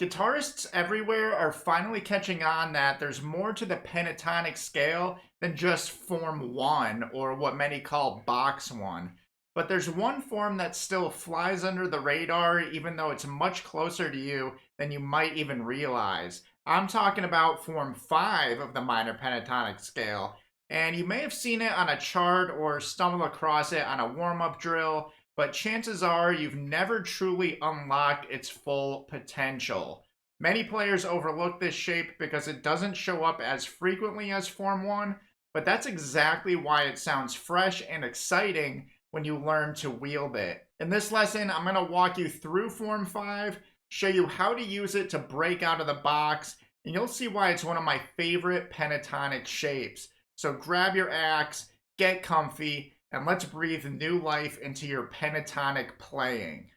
Guitarists everywhere are finally catching on that there's more to the pentatonic scale than just form 1 or what many call box 1. But there's one form that still flies under the radar even though it's much closer to you than you might even realize. I'm talking about form 5 of the minor pentatonic scale. And you may have seen it on a chart or stumbled across it on a warm-up drill, but chances are you've never truly unlocked its full potential. Many players overlook this shape because it doesn't show up as frequently as Form 1, but that's exactly why it sounds fresh and exciting when you learn to wield it. In this lesson, I'm going to walk you through Form 5, show you how to use it to break out of the box, and you'll see why it's one of my favorite pentatonic shapes. So grab your axe, get comfy, and let's breathe new life into your pentatonic playing.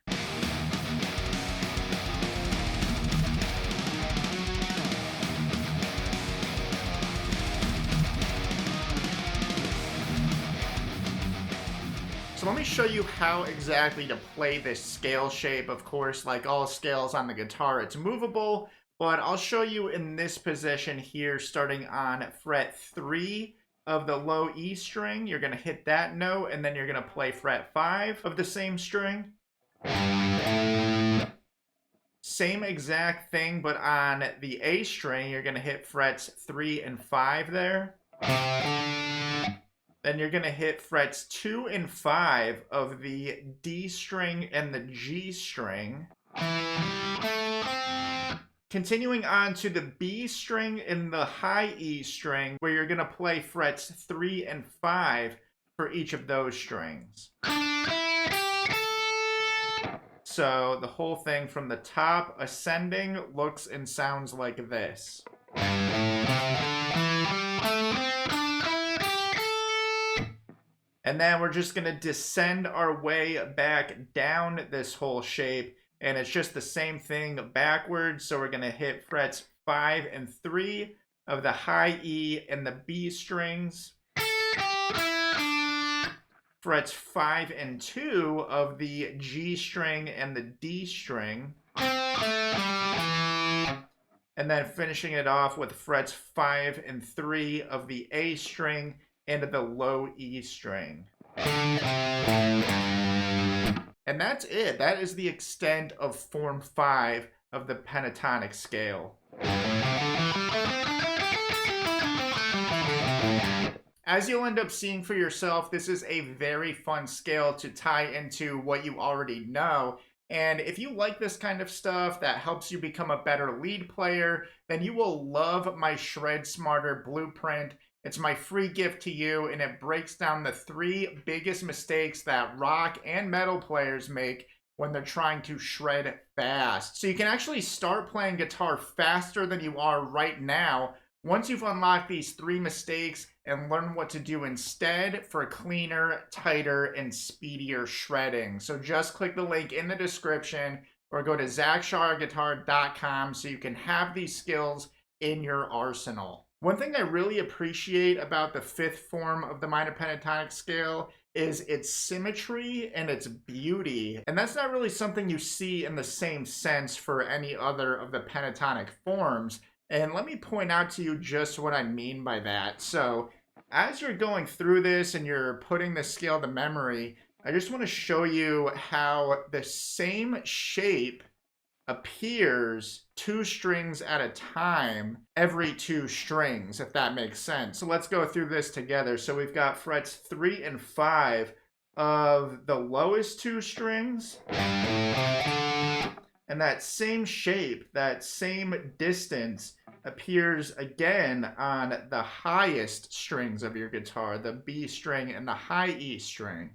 So let me show you how exactly to play this scale shape. Of course, like all scales on the guitar, it's movable, but I'll show you in this position here, starting on fret 3 of the low E string. You're going to hit that note, and then you're going to play fret 5 of the same string. Same exact thing, but on the A string, you're going to hit frets 3 and 5 there. Then you're going to hit frets 2 and 5 of the D string and the G string. Continuing on to the B string and the high E string, where you're going to play frets 3 and 5 for each of those strings. So the whole thing from the top ascending looks and sounds like this. And then we're just going to descend our way back down this whole shape. And it's just the same thing backwards. So we're going to hit frets 5 and 3 of the high E and the B strings. Frets 5 and 2 of the G string and the D string. And then finishing it off with frets 5 and 3 of the A string and the low E string. And that's it. That is the extent of Form 5 of the pentatonic scale. As you'll end up seeing for yourself, this is a very fun scale to tie into what you already know. And if you like this kind of stuff that helps you become a better lead player, then you will love my Shredsmarter Blueprint. It's my free gift to you, and it breaks down the 3 biggest mistakes that rock and metal players make when they're trying to shred fast. So you can actually start playing guitar faster than you are right now once you've unlocked these 3 mistakes and learn what to do instead for cleaner, tighter, and speedier shredding. So just click the link in the description or go to zachshawguitar.com so you can have these skills in your arsenal. One thing I really appreciate about the 5th form of the minor pentatonic scale is its symmetry and its beauty. And that's not really something you see in the same sense for any other of the pentatonic forms. And let me point out to you just what I mean by that. So as you're going through this and you're putting the scale to memory, I just want to show you how the same shape appears 2 strings at a time every 2 strings, if that makes sense. So let's go through this together. So we've got frets 3 and 5 of the lowest 2 strings. And that same shape, that same distance appears again on the highest strings of your guitar, the B string and the high E string.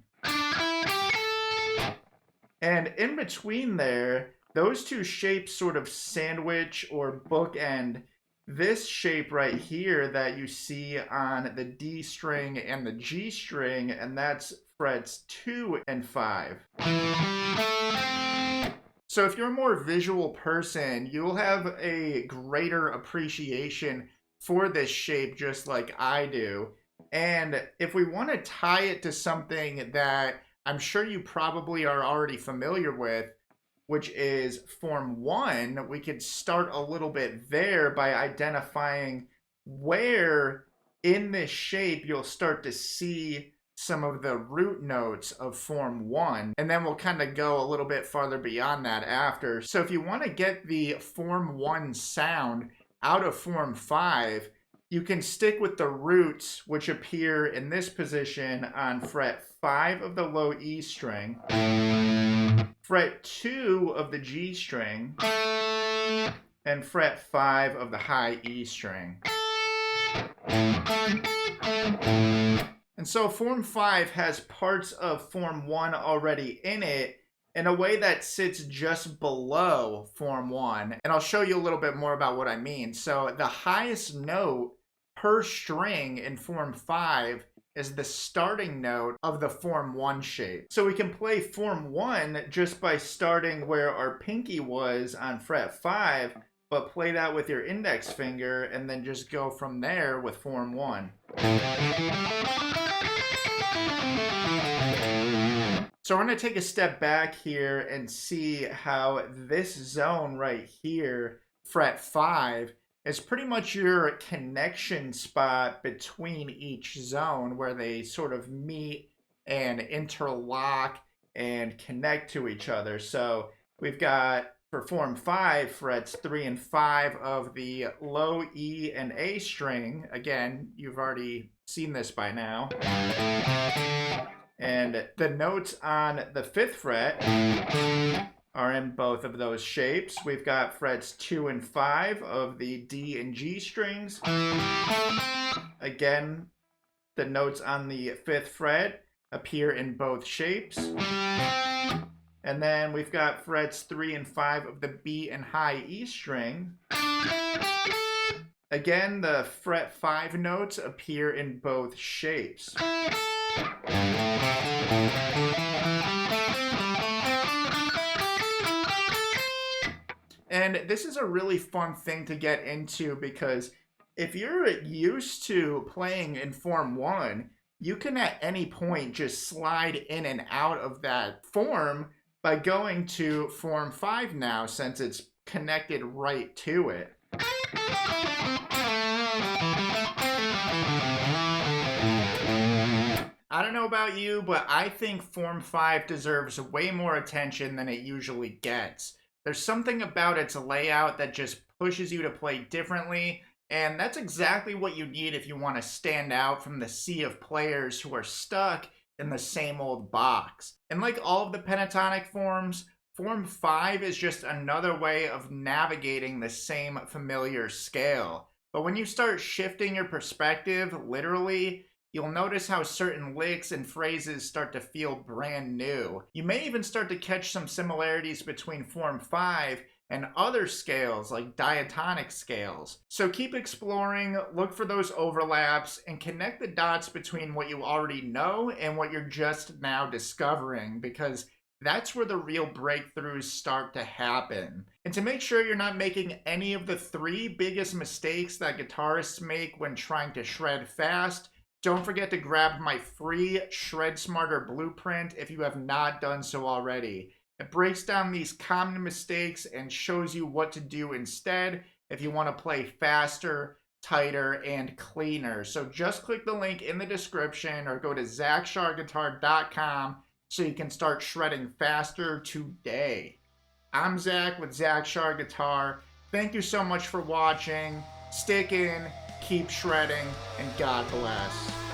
And in between there, those 2 shapes sort of sandwich or bookend this shape right here that you see on the D string and the G string, and that's frets 2 and 5. So if you're a more visual person, you'll have a greater appreciation for this shape just like I do. And if we want to tie it to something that I'm sure you probably are already familiar with, which is form 1, we could start a little bit there by identifying where in this shape you'll start to see some of the root notes of form 1, and then we'll kind of go a little bit farther beyond that after. So if you want to get the form 1 sound out of form 5, you can stick with the roots, which appear in this position on fret 5 of the low E string, fret 2 of the G string, and fret 5 of the high E string. And so form 5 has parts of form 1 already in it in a way that sits just below form 1. And I'll show you a little bit more about what I mean. So the highest note per string in form 5 is the starting note of the form 1 shape. So we can play form 1 just by starting where our pinky was on fret 5, but play that with your index finger and then just go from there with form 1. So I'm going to take a step back here and see how this zone right here, fret 5, is pretty much your connection spot between each zone where they sort of meet and interlock and connect to each other. So we've got, for form 5, frets 3 and 5 of the low E and A string. Again, you've already seen this by now. And the notes on the 5th fret are in both of those shapes. We've got frets 2 and 5 of the D and G strings. Again, the notes on the 5th fret appear in both shapes. And then we've got frets 3 and 5 of the B and high E string. Again, the fret 5 notes appear in both shapes. And this is a really fun thing to get into because if you're used to playing in form 1, you can at any point just slide in and out of that form by going to form 5 now, since it's connected right to it. I don't know about you, but I think form 5 deserves way more attention than it usually gets. There's something about its layout that just pushes you to play differently, and that's exactly what you need if you want to stand out from the sea of players who are stuck in the same old box. And like all of the pentatonic forms, form 5 is just another way of navigating the same familiar scale. But when you start shifting your perspective, literally, you'll notice how certain licks and phrases start to feel brand new. You may even start to catch some similarities between form 5 and other scales like diatonic scales. So keep exploring, look for those overlaps, and connect the dots between what you already know and what you're just now discovering, because that's where the real breakthroughs start to happen. And to make sure you're not making any of the 3 biggest mistakes that guitarists make when trying to shred fast, don't forget to grab my free Shredsmarter Blueprint if you have not done so already. It breaks down these common mistakes and shows you what to do instead if you want to play faster, tighter, and cleaner. So just click the link in the description or go to ZachSharGuitar.com so you can start shredding faster today. I'm Zach with Zach Shar Guitar. Thank you so much for watching. Stick in, keep shredding, and God bless.